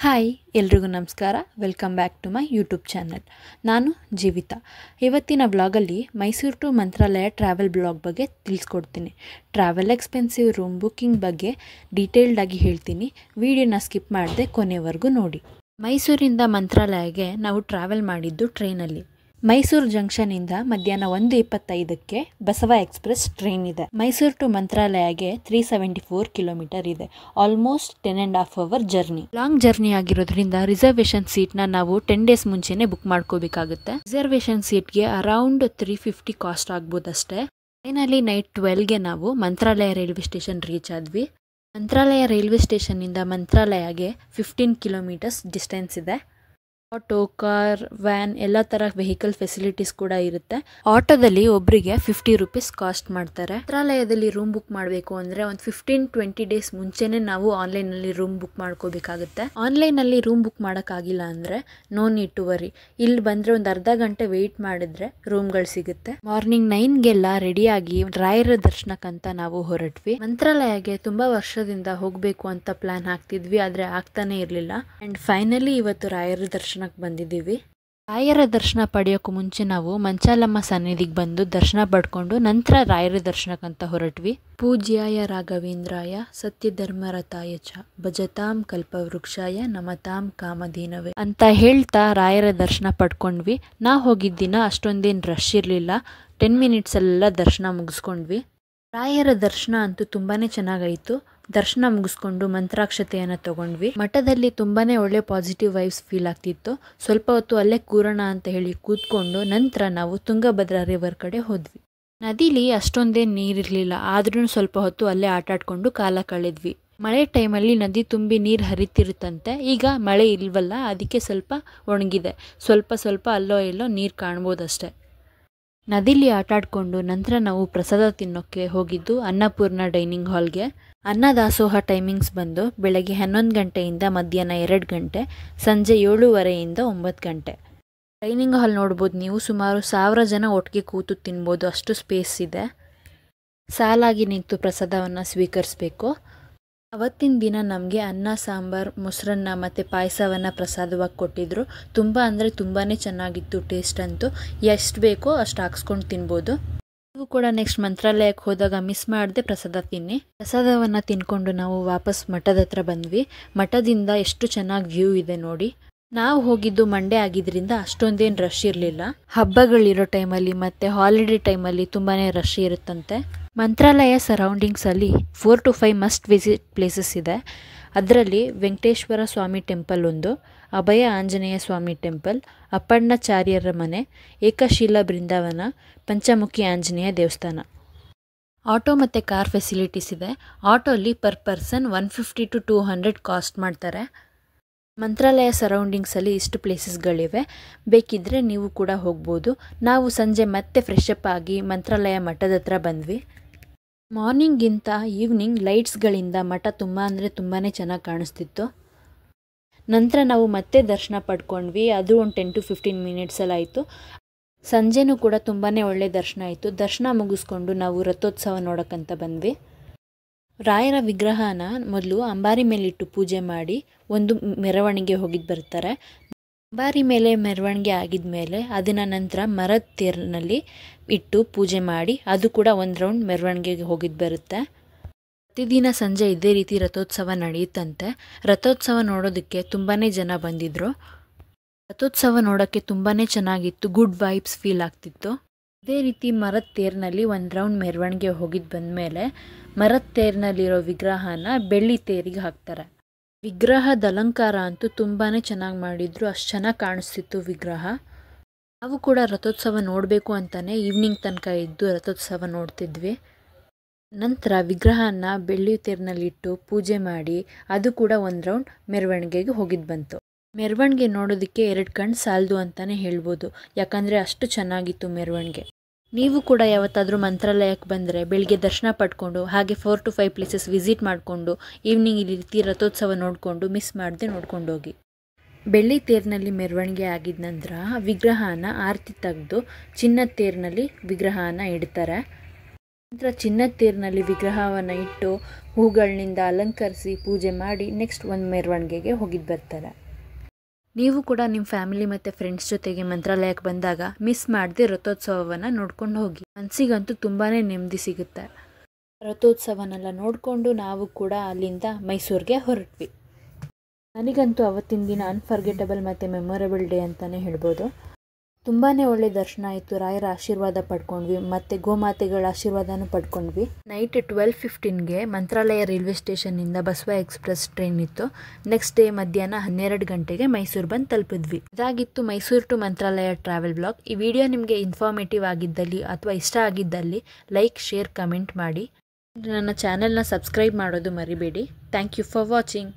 Hi ಎಲ್ರಿಗೂ ನಮಸ್ಕಾರ. Welcome back to my YouTube channel. ನಾನು ಜೀವಿತಾ. ಇವತ್ತಿನ ಬ್ಲಾಗಲ್ಲಿ Mysuru to Mantralaya travel blog ಬಗ್ಗೆ ತಿಳಿಸ್ಕೊಡ್ತೀನಿ. ಟ್ರಾವೆಲ್ ಎಕ್ಸ್ಪೆನ್ಸಿವ್ ರೂಮ್ ಬುಕ್ಕಿಂಗ್ ಬಗ್ಗೆ ಡೀಟೇಲ್ಡಾಗಿ ಹೇಳ್ತೀನಿ. ವಿಡಿಯೋನ ಸ್ಕಿಪ್ ಮಾಡದೆ ಕೊನೆವರೆಗೂ ನೋಡಿ. ಮೈಸೂರಿಂದ ಮಂತ್ರಾಲಯಗೆ ನಾವು ಟ್ರಾವೆಲ್ ಮಾಡಿದ್ದು ಟ್ರೈನಲ್ಲಿ. ಮೈಸೂರು ಜಂಕ್ಷನಿಂದ ಮಧ್ಯಾಹ್ನ 1:25ಕ್ಕೆ ಬಸವ ಎಕ್ಸ್ಪ್ರೆಸ್ ಟ್ರೈನ್ ಇದೆ. ಮೈಸೂರು ಟು ಮಂತ್ರಾಲಯಗೆ 374 ಕಿಲೋಮೀಟರ್ ಇದೆ. Almost 10.5 hour journey. Long journey ಆಗಿರೋದ್ರಿಂದ ರಿಸರ್ವೇಷನ್ ಸೀಟ್ನ ನಾವು 10 ಡೇಸ್ ಮುಂಚೆನೆ ಬುಕ್ ಮಾಡ್ಕೋಬೇಕಾಗುತ್ತೆ. ರಿಸರ್ವೇಷನ್ ಸೀಟ್ಗೆ ಅರೌಂಡ್ 350 ಕಾಸ್ಟ್ ಆಗ್ಬೋದಷ್ಟೇ. ಟ್ರೈನಲ್ಲಿ ನೈಟ್ 12ಗೆ ನಾವು ಮಂತ್ರಾಲಯ ರೈಲ್ವೆ ಸ್ಟೇಷನ್ ರೀಚ್ ಆದ್ವಿ. ಮಂತ್ರಾಲಯ ರೈಲ್ವೆ ಸ್ಟೇಷನ್ನಿಂದ ಮಂತ್ರಾಲಯಗೆ 15 ಕಿಲೋಮೀಟರ್ಸ್ ಡಿಸ್ಟೆನ್ಸ್ ಇದೆ. ಆಟೋ, ಕಾರ್, ವ್ಯಾನ್ ಎಲ್ಲ ಥರ ವೆಹಿಕಲ್ ಫೆಸಿಲಿಟೀಸ್ ಕೂಡ ಇರುತ್ತೆ. ಆಟೋದಲ್ಲಿ ಒಬ್ಬರಿಗೆ 50 ರೂಪೀಸ್ ಕಾಸ್ಟ್ ಮಾಡ್ತಾರೆ. ಮಂತ್ರಾಲಯದಲ್ಲಿ ರೂಮ್ ಬುಕ್ ಮಾಡಬೇಕು ಅಂದರೆ ಒಂದು 15-20 ಡೇಸ್ ಮುಂಚೆನೇ ನಾವು ಆನ್ಲೈನಲ್ಲಿ ರೂಮ್ ಬುಕ್ ಮಾಡ್ಕೋಬೇಕಾಗುತ್ತೆ. ಆನ್ಲೈನಲ್ಲಿ ರೂಮ್ ಬುಕ್ ಮಾಡೋಕ್ಕಾಗಿಲ್ಲ ಅಂದರೆ ನೋ ನೀಡ್ ಟು ವರಿ. ಇಲ್ಲಿ ಬಂದರೆ ಒಂದು ಅರ್ಧ ಗಂಟೆ ವೆಯ್ಟ್ ಮಾಡಿದ್ರೆ ರೂಮ್ಗಳು ಸಿಗುತ್ತೆ. ಮಾರ್ನಿಂಗ್ 9ಗೆಲ್ಲ ರೆಡಿಯಾಗಿ ರಾಯರ ದರ್ಶನಕ್ಕಂತ ನಾವು ಹೊರಟ್ವಿ. ಮಂತ್ರಾಲಯಗೆ ತುಂಬ ವರ್ಷದಿಂದ ಹೋಗಬೇಕು ಅಂತ ಪ್ಲಾನ್ ಹಾಕ್ತಿದ್ವಿ, ಆದರೆ ಆಗ್ತಾನೆ ಇರಲಿಲ್ಲ. ಆ್ಯಂಡ್ ಫೈನಲಿ ಇವತ್ತು ರಾಯರ ದರ್ಶನಕ್ಕೆ ಬಂದಿದ್ದೀವಿ. ರಾಯರ ದರ್ಶನ ಪಡೆಯೋಕ್ಕೂ ಮುಂಚೆ ನಾವು ಮಂಚಾಲಮ್ಮ ಸನ್ನಿಧಿಗೆ ಬಂದು ದರ್ಶನ ಪಡ್ಕೊಂಡು ನಂತರ ರಾಯರ ದರ್ಶನಕ್ಕಂತ ಹೊರಟ್ವಿ. ಪೂಜ್ಯಾಯ ರಾಘವೇಂದ್ರಾಯ ಸತ್ಯಧರ್ಮರತಾಯ ಚ ಭಜತಾಂ ಕಲ್ಪವೃಕ್ಷಾಯ ನಮತಾಂ ಕಾಮಧೇನವೇ ಅಂತ ಹೇಳ್ತಾ ರಾಯರ ದರ್ಶನ ಪಡ್ಕೊಂಡ್ವಿ. ನಾವು ಹೋಗಿದ್ದ ದಿನ ಅಷ್ಟೊಂದೇನು ರಶ್ ಇರಲಿಲ್ಲ. 10 ಮಿನಿಟ್ಸಲ್ಲೆಲ್ಲ ದರ್ಶನ ಮುಗಿಸ್ಕೊಂಡ್ವಿ. ರಾಯರ ದರ್ಶನ ಅಂತೂ ತುಂಬಾನೇ ಚೆನ್ನಾಗಾಯಿತು. ದರ್ಶನ ಮುಗಿಸ್ಕೊಂಡು ಮಂತ್ರಾಕ್ಷತೆಯನ್ನು ತಗೊಂಡ್ವಿ. ಮಠದಲ್ಲಿ ತುಂಬಾನೇ ಒಳ್ಳೆ ಪಾಸಿಟಿವ್ ವೈಬ್ಸ್ ಫೀಲ್ ಆಗ್ತಿತ್ತು. ಸ್ವಲ್ಪ ಹೊತ್ತು ಅಲ್ಲೇ ಕೂರೋಣ ಅಂತ ಹೇಳಿ ಕೂತ್ಕೊಂಡು ನಂತರ ನಾವು ತುಂಗಭದ್ರಾ ರಿವರ್ ಕಡೆ ಹೋದ್ವಿ. ನದಿಲಿ ಅಷ್ಟೊಂದೇನು ನೀರಿರಲಿಲ್ಲ, ಆದ್ರೂ ಸ್ವಲ್ಪ ಹೊತ್ತು ಅಲ್ಲೇ ಆಟಾಡ್ಕೊಂಡು ಕಾಲ ಕಳೆದ್ವಿ. ಮಳೆ ಟೈಮಲ್ಲಿ ನದಿ ತುಂಬಿ ನೀರು ಹರಿತಿರುತ್ತಂತೆ. ಈಗ ಮಳೆ ಇಲ್ವಲ್ಲ, ಅದಕ್ಕೆ ಸ್ವಲ್ಪ ಒಣಗಿದೆ. ಸ್ವಲ್ಪ ಅಲ್ಲೋ ಇಲ್ಲೋ ನೀರು ಕಾಣ್ಬೋದಷ್ಟೆ. ನದಿಲಿ ಆಟಾಡಿಕೊಂಡು ನಂತರ ನಾವು ಪ್ರಸಾದ ತಿನ್ನೋಕ್ಕೆ ಹೋಗಿದ್ದು ಅನ್ನಪೂರ್ಣ ಡೈನಿಂಗ್ ಹಾಲ್ಗೆ. ಅನ್ನದಾಸೋಹ ಟೈಮಿಂಗ್ಸ್ ಬಂದು ಬೆಳಗ್ಗೆ 11 ಗಂಟೆಯಿಂದ ಮಧ್ಯಾಹ್ನ 2 ಗಂಟೆ, ಸಂಜೆ 7:30ಯಿಂದ 9 ಗಂಟೆ. ಡೈನಿಂಗ್ ಹಾಲ್ ನೋಡ್ಬೋದು ನೀವು. ಸುಮಾರು 1000 ಜನ ಒಟ್ಟಿಗೆ ಕೂತು ತಿನ್ಬೋದು, ಅಷ್ಟು ಸ್ಪೇಸ್ ಇದೆ. ಸಾಲಾಗಿ ನಿಂತು ಪ್ರಸಾದವನ್ನು ಸ್ವೀಕರಿಸಬೇಕು. ಅವತ್ತಿನ ದಿನ ನಮಗೆ ಅನ್ನ, ಸಾಂಬಾರ್, ಮೊಸರನ್ನ ಮತ್ತು ಪಾಯಸವನ್ನು ಪ್ರಸಾದವಾಗಿ ಕೊಟ್ಟಿದ್ರು. ತುಂಬ ಅಂದರೆ ತುಂಬಾ ಚೆನ್ನಾಗಿತ್ತು ಟೇಸ್ಟ್ ಅಂತೂ. ಎಷ್ಟು ಬೇಕೋ ಅಷ್ಟು ಹಾಕ್ಸ್ಕೊಂಡು ತಿನ್ಬೋದು. ನೀವು ಕೂಡ ನೆಕ್ಸ್ಟ್ ಮಂತ್ರಾಲಯಕ್ಕೆ ಹೋದಾಗ ಮಿಸ್ ಮಾಡದೆ ಪ್ರಸಾದ ತಿನ್ನಿ. ಪ್ರಸಾದವನ್ನು ತಿನ್ಕೊಂಡು ನಾವು ವಾಪಸ್ ಮಠದ ಹತ್ರ ಬಂದ್ವಿ. ಮಠದಿಂದ ಎಷ್ಟು ಚೆನ್ನಾಗಿ ವ್ಯೂ ಇದೆ ನೋಡಿ. ನಾವು ಹೋಗಿದ್ದು ಮಂಡೇ ಆಗಿದ್ದರಿಂದ ಅಷ್ಟೊಂದೇನು ರಶ್ ಇರಲಿಲ್ಲ. ಹಬ್ಬಗಳಿರೋ ಟೈಮಲ್ಲಿ ಮತ್ತು ಹಾಲಿಡೇ ಟೈಮಲ್ಲಿ ತುಂಬಾ ರಶ್ ಇರುತ್ತಂತೆ. ಮಂತ್ರಾಲಯ ಸರೌಂಡಿಂಗ್ಸಲ್ಲಿ 4 to 5 ಮಸ್ಟ್ ವಿಸಿಟ್ ಪ್ಲೇಸಸ್ ಇದೆ. ಅದರಲ್ಲಿ ವೆಂಕಟೇಶ್ವರ ಸ್ವಾಮಿ ಟೆಂಪಲ್ ಒಂದು, ಅಭಯ ಆಂಜನೇಯ ಸ್ವಾಮಿ ಟೆಂಪಲ್, ಅಪ್ಪಣ್ಣಾಚಾರ್ಯರ ಮನೆ, ಏಕಶಿಲಾ ಬೃಂದಾವನ, ಪಂಚಮುಖಿ ಆಂಜನೇಯ ದೇವಸ್ಥಾನ. ಆಟೋ ಮತ್ತು ಕಾರ್ ಫೆಸಿಲಿಟೀಸ್ ಇದೆ. ಆಟೋಲ್ಲಿ ಪರ್ ಪರ್ಸನ್ 150 to 200 ಕಾಸ್ಟ್ ಮಾಡ್ತಾರೆ. ಮಂತ್ರಾಲಯ ಸರೌಂಡಿಂಗ್ಸಲ್ಲಿ ಇಷ್ಟು ಪ್ಲೇಸಸ್ಗಳಿವೆ. ಬೇಕಿದ್ದರೆ ನೀವು ಕೂಡ ಹೋಗ್ಬೋದು. ನಾವು ಸಂಜೆ ಮತ್ತೆ ಫ್ರೆಶ್ ಅಪ್ ಆಗಿ ಮಂತ್ರಾಲಯ ಮಠದ ಹತ್ರ ಬಂದ್ವಿ. ಮಾರ್ನಿಂಗಿಂತ ಈವ್ನಿಂಗ್ ಲೈಟ್ಸ್ಗಳಿಂದ ಮಠ ತುಂಬ ಅಂದರೆ ತುಂಬಾ ಚೆನ್ನಾಗಿ ಕಾಣಿಸ್ತಿತ್ತು. ನಂತರ ನಾವು ಮತ್ತೆ ದರ್ಶನ ಪಡ್ಕೊಂಡ್ವಿ. ಅದು ಒಂದು 10 to 15 ಮಿನಿಟ್ಸಲ್ಲಿ ಆಯಿತು. ಸಂಜೆನೂ ಕೂಡ ತುಂಬಾ ಒಳ್ಳೆ ದರ್ಶನ ಆಯಿತು. ದರ್ಶನ ಮುಗಿಸ್ಕೊಂಡು ನಾವು ರಥೋತ್ಸವ ನೋಡೋಕ್ಕಂತ ಬಂದ್ವಿ. ರಾಯರ ವಿಗ್ರಹನ ಮೊದಲು ಅಂಬಾರಿ ಮೇಲಿಟ್ಟು ಪೂಜೆ ಮಾಡಿ ಒಂದು ಮೆರವಣಿಗೆ ಹೋಗಿದ್ದು ಬರ್ತಾರೆ. ಅಂಬಾರಿ ಮೇಲೆ ಮೆರವಣಿಗೆ ಆಗಿದ ಮೇಲೆ ಅದನ್ನ ನಂತರ ಮರದ ತೇರಿನಲ್ಲಿ ಇಟ್ಟು ಪೂಜೆ ಮಾಡಿ ಅದು ಕೂಡ ಒಂದು ರೌಂಡ್ ಮೆರವಣಿಗೆಗೆ ಹೋಗಿದ್ದು ಬರುತ್ತೆ. ಪ್ರತಿದಿನ ಸಂಜೆ ಇದೇ ರೀತಿ ರಥೋತ್ಸವ ನಡೆಯುತ್ತಂತೆ. ರಥೋತ್ಸವ ನೋಡೋದಕ್ಕೆ ತುಂಬಾ ಜನ ಬಂದಿದ್ರು. ರಥೋತ್ಸವ ನೋಡೋಕ್ಕೆ ತುಂಬಾ ಚೆನ್ನಾಗಿತ್ತು. ಗುಡ್ ವೈಬ್ಸ್ ಫೀಲ್ ಆಗ್ತಿತ್ತು. ಇದೇ ರೀತಿ ಮರದ ತೇರಿನಲ್ಲಿ ಒಂದು ರೌಂಡ್ ಮೆರವಣಿಗೆ ಹೋಗಿದ್ದು ಬಂದಮೇಲೆ ಮರದ ತೇರಿನಲ್ಲಿರೋ ವಿಗ್ರಹನ ಬೆಳ್ಳಿ ತೇರಿಗೆ ಹಾಕ್ತಾರೆ. ವಿಗ್ರಹದ ಅಲಂಕಾರ ಅಂತೂ ತುಂಬಾ ಚೆನ್ನಾಗಿ ಮಾಡಿದ್ರು. ಅಷ್ಟು ಚೆನ್ನಾಗಿ ಕಾಣಿಸ್ತಿತ್ತು ವಿಗ್ರಹ. ನಾವು ಕೂಡ ರಥೋತ್ಸವ ನೋಡಬೇಕು ಅಂತಲೇ ಈವ್ನಿಂಗ್ ತನಕ ಇದ್ದು ರಥೋತ್ಸವ ನೋಡ್ತಿದ್ವಿ. ನಂತರ ವಿಗ್ರಹನ ಬೆಳ್ಳಿ ತೇರಿನಲ್ಲಿಟ್ಟು ಪೂಜೆ ಮಾಡಿ ಅದು ಕೂಡ ಒಂದು ರೌಂಡ್ ಮೆರವಣಿಗೆಗೆ ಹೋಗಿದ್ದು ಬಂತು. ಮೆರವಣಿಗೆ ನೋಡೋದಕ್ಕೆ 2 ಕಣ್ಣು ಸಾಲದು ಅಂತಲೇ ಹೇಳ್ಬೋದು, ಯಾಕಂದರೆ ಅಷ್ಟು ಚೆನ್ನಾಗಿತ್ತು ಮೆರವಣಿಗೆ. ನೀವು ಕೂಡ ಯಾವತ್ತಾದರೂ ಮಂತ್ರಾಲಯಕ್ಕೆ ಬಂದರೆ ಬೆಳಿಗ್ಗೆ ದರ್ಶನ ಪಡ್ಕೊಂಡು ಹಾಗೆ 4 to 5 ಪ್ಲೇಸಸ್ ವಿಸಿಟ್ ಮಾಡಿಕೊಂಡು ಈವ್ನಿಂಗ್ ಈ ರೀತಿ ರಥೋತ್ಸವ ನೋಡಿಕೊಂಡು ಮಿಸ್ ಮಾಡದೆ ನೋಡ್ಕೊಂಡು ಹೋಗಿ. ಬೆಳ್ಳಿ ತೇರಿನಲ್ಲಿ ಮೆರವಣಿಗೆ ಆಗಿದ ನಂತರ ವಿಗ್ರಹನ ಆರತಿ ತೆಗೆದು ಚಿನ್ನದ ತೇರಿನಲ್ಲಿ ವಿಗ್ರಹನ ಇಡ್ತಾರೆ. ನಂತರ ಚಿನ್ನದ ತೇರಿನಲ್ಲಿ ವಿಗ್ರಹವನ್ನು ಇಟ್ಟು ಹೂಗಳಿಂದ ಅಲಂಕರಿಸಿ ಪೂಜೆ ಮಾಡಿ ನೆಕ್ಸ್ಟ್ ಒಂದು ಮೆರವಣಿಗೆಗೆ ಹೋಗಿದ್ದು ಬರ್ತಾರೆ. ನೀವು ಕೂಡ ನಿಮ್ಮ ಫ್ಯಾಮಿಲಿ ಮತ್ತು ಫ್ರೆಂಡ್ಸ್ ಜೊತೆಗೆ ಮಂತ್ರಾಲಯಕ್ಕೆ ಬಂದಾಗ ಮಿಸ್ ಮಾಡದೆ ರಥೋತ್ಸವವನ್ನು ನೋಡ್ಕೊಂಡು ಹೋಗಿ. ಮನಸ್ಸಿಗಂತೂ ತುಂಬಾ ನೆಮ್ಮದಿ ಸಿಗುತ್ತೆ. ರಥೋತ್ಸವನೆಲ್ಲ ನೋಡಿಕೊಂಡು ನಾವು ಕೂಡ ಅಲ್ಲಿಂದ ಮೈಸೂರಿಗೆ ಹೊರಟ್ವಿ. ನನಗಂತೂ ಅವತ್ತಿನ ದಿನ ಅನ್ಫರ್ಗೆಟಬಲ್ ಮತ್ತು ಮೆಮೊರೇಬಲ್ ಡೇ ಅಂತಲೇ ಹೇಳ್ಬೋದು. ತುಂಬಾ ಒಳ್ಳೆ ದರ್ಶನ ಆಯಿತು. ರಾಯರ ಆಶೀರ್ವಾದ ಪಡ್ಕೊಂಡ್ವಿ ಮತ್ತು ಗೋಮಾತೆಗಳ ಆಶೀರ್ವಾದನೂ ಪಡ್ಕೊಂಡ್ವಿ. ನೈಟ್ 12:15ಗೆ ಮಂತ್ರಾಲಯ ರೈಲ್ವೆ ಸ್ಟೇಷನ್ನಿಂದ ಬಸವ ಎಕ್ಸ್ಪ್ರೆಸ್ ಟ್ರೈನ್ ಇತ್ತು. ನೆಕ್ಸ್ಟ್ ಡೇ ಮಧ್ಯಾಹ್ನ 12 ಗಂಟೆಗೆ ಮೈಸೂರು ಬಂದು ತಲುಪಿದ್ವಿ. ಇದಾಗಿತ್ತು Mysuru to Mantralaya travel blog. ಈ ವಿಡಿಯೋ ನಿಮಗೆ ಇನ್ಫಾರ್ಮೇಟಿವ್ ಆಗಿದ್ದಲ್ಲಿ ಅಥವಾ ಇಷ್ಟ ಆಗಿದ್ದಲ್ಲಿ ಲೈಕ್, ಶೇರ್, ಕಮೆಂಟ್ ಮಾಡಿ. ನನ್ನ ಚಾನೆಲ್ನ ಸಬ್ಸ್ಕ್ರೈಬ್ ಮಾಡೋದು ಮರಿಬೇಡಿ. Thank you for watching.